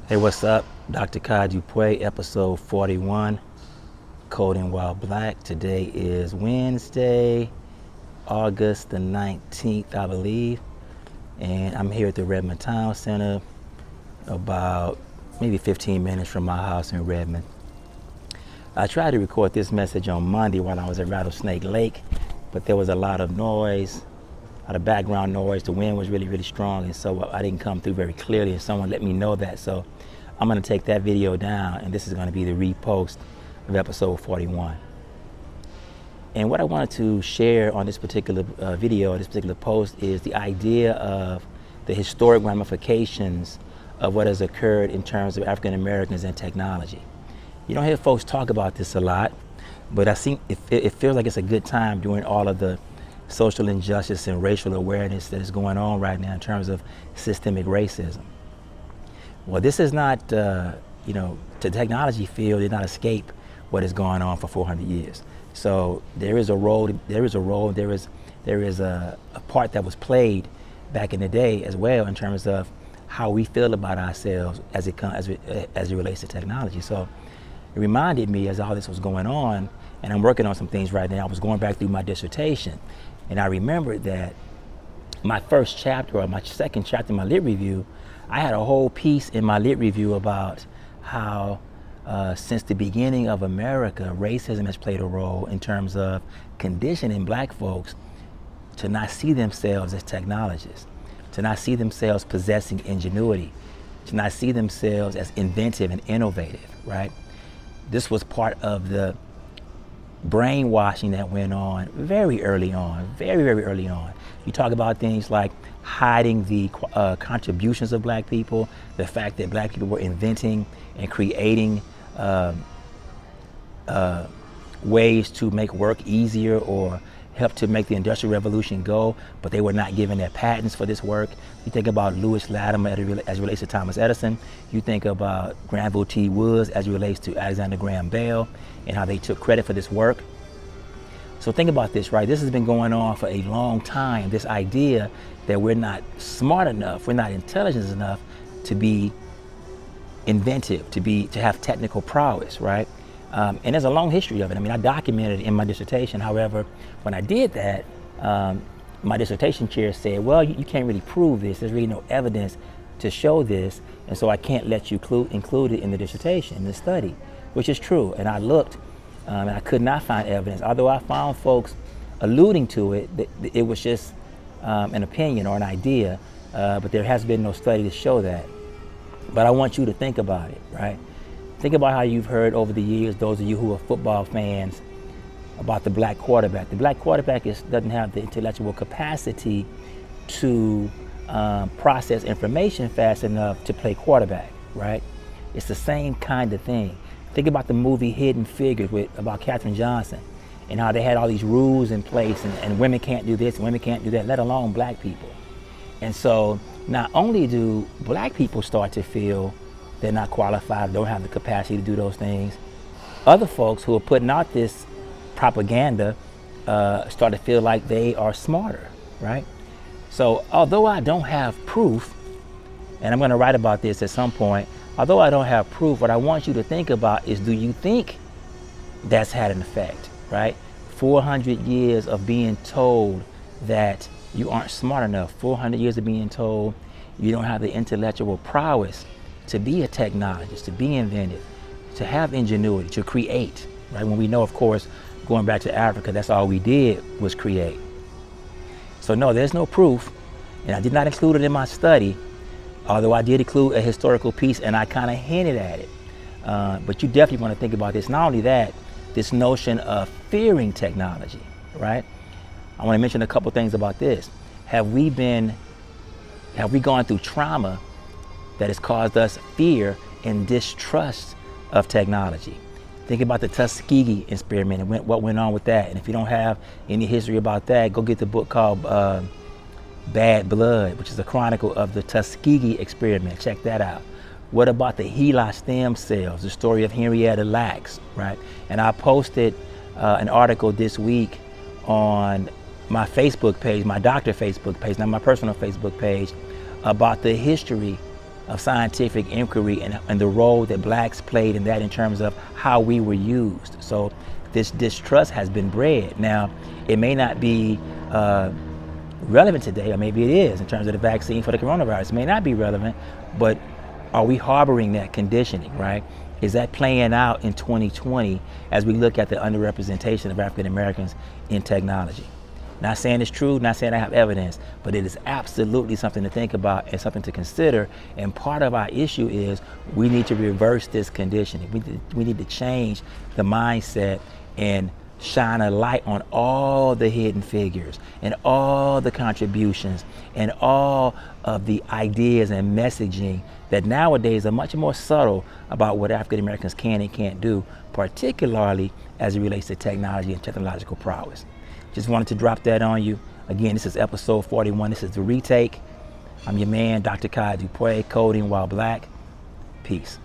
Hey, what's up? Dr. Kai Dupuy, episode 41, Coding While Black. Today is Wednesday, August the 19th, I believe. And I'm here at the Redmond Town Center, about maybe 15 minutes from my house in Redmond. I tried to record this message on Monday while I was at Rattlesnake Lake, but there was a lot of noise, a lot of background noise. The wind was really, really strong, and so I didn't come through very clearly, and someone let me know that. So I'm going to take that video down, and this is going to be the repost of episode 41. And what I wanted to share on this particular video, this particular post, is the idea of the historic ramifications of what has occurred in terms of African Americans and technology. You don't hear folks talk about this a lot, but I think it feels like it's a good time during all of the social injustice and racial awareness that is going on right now in terms of systemic racism. Well, this is not, the technology field did not escape what is going on for 400 years. So there is a part that was played back in the day as well in terms of how we feel about ourselves as it relates to technology. So it reminded me as all this was going on, and I'm working on some things right now. I was going back through my dissertation, and I remembered that my first chapter or my second chapter in my lit review, I had a whole piece in my lit review about how since the beginning of America, racism has played a role in terms of conditioning black folks to not see themselves as technologists, to not see themselves possessing ingenuity, to not see themselves as inventive and innovative, right? This was part of the brainwashing that went on very early on, very, very early on. You talk about things like hiding the contributions of black people, the fact that black people were inventing and creating ways to make work easier or help to make the Industrial Revolution go, but they were not given their patents for this work. You think about Lewis Latimer as it relates to Thomas Edison. You think about Granville T. Woods as it relates to Alexander Graham Bell and how they took credit for this work. So think about this, right? This has been going on for a long time, this idea that we're not smart enough, we're not intelligent enough to be inventive, to have technical prowess, right? And there's a long history of it. I mean, I documented it in my dissertation. However, when I did that, my dissertation chair said, well, you can't really prove this. There's really no evidence to show this, and so I can't let you include it in the dissertation, in the study, which is true. And I looked, and I could not find evidence. Although I found folks alluding to it, it was just an opinion or an idea, but there has been no study to show that. But I want you to think about it, right? Think about how you've heard over the years, those of you who are football fans, about the black quarterback. The black quarterback doesn't have the intellectual capacity to process information fast enough to play quarterback, right? It's the same kind of thing. Think about the movie Hidden Figures about Katherine Johnson and how they had all these rules in place and women can't do this and women can't do that, let alone black people. And so not only do black people start to feel they're not qualified, don't have the capacity to do those things, other folks who are putting out this propaganda start to feel like they are smarter, right? So although I don't have proof, and I'm going to write about this at some point, although I don't have proof, what I want you to think about is, do you think that's had an effect, right? 400 years of being told that you aren't smart enough, 400 years of being told you don't have the intellectual prowess to be a technologist, to be inventive, to have ingenuity, to create, right? When we know, of course, going back to Africa, that's all we did was create. So no, there's no proof, and I did not include it in my study, although I did include a historical piece and I kind of hinted at it. But you definitely want to think about this. Not only that, this notion of fearing technology, right? I want to mention a couple things about this. Have we gone through trauma that has caused us fear and distrust of technology? Think about the Tuskegee experiment and what went on with that. And if you don't have any history about that, go get the book called Bad Blood, which is a chronicle of the Tuskegee experiment. Check that out. What about the HeLa stem cells, the story of Henrietta Lacks, right? And I posted an article this week on my Facebook page, my doctor Facebook page, not my personal Facebook page, about the history of scientific inquiry and the role that blacks played in that in terms of how we were used. So this distrust has been bred. Now, it may not be relevant today, or maybe it is in terms of the vaccine for the coronavirus. It may not be relevant, but are we harboring that conditioning, right? Is that playing out in 2020 as we look at the underrepresentation of African Americans in technology? Not saying it's true, not saying I have evidence, but it is absolutely something to think about and something to consider. And part of our issue is we need to reverse this conditioning. We need to change the mindset and shine a light on all the hidden figures and all the contributions and all of the ideas and messaging that nowadays are much more subtle about what African Americans can and can't do, particularly as it relates to technology and technological prowess. Just wanted to drop that on you. Again, this is episode 41. This is The Retake. I'm your man, Dr. Kai Dupuy, Coding While Black. Peace.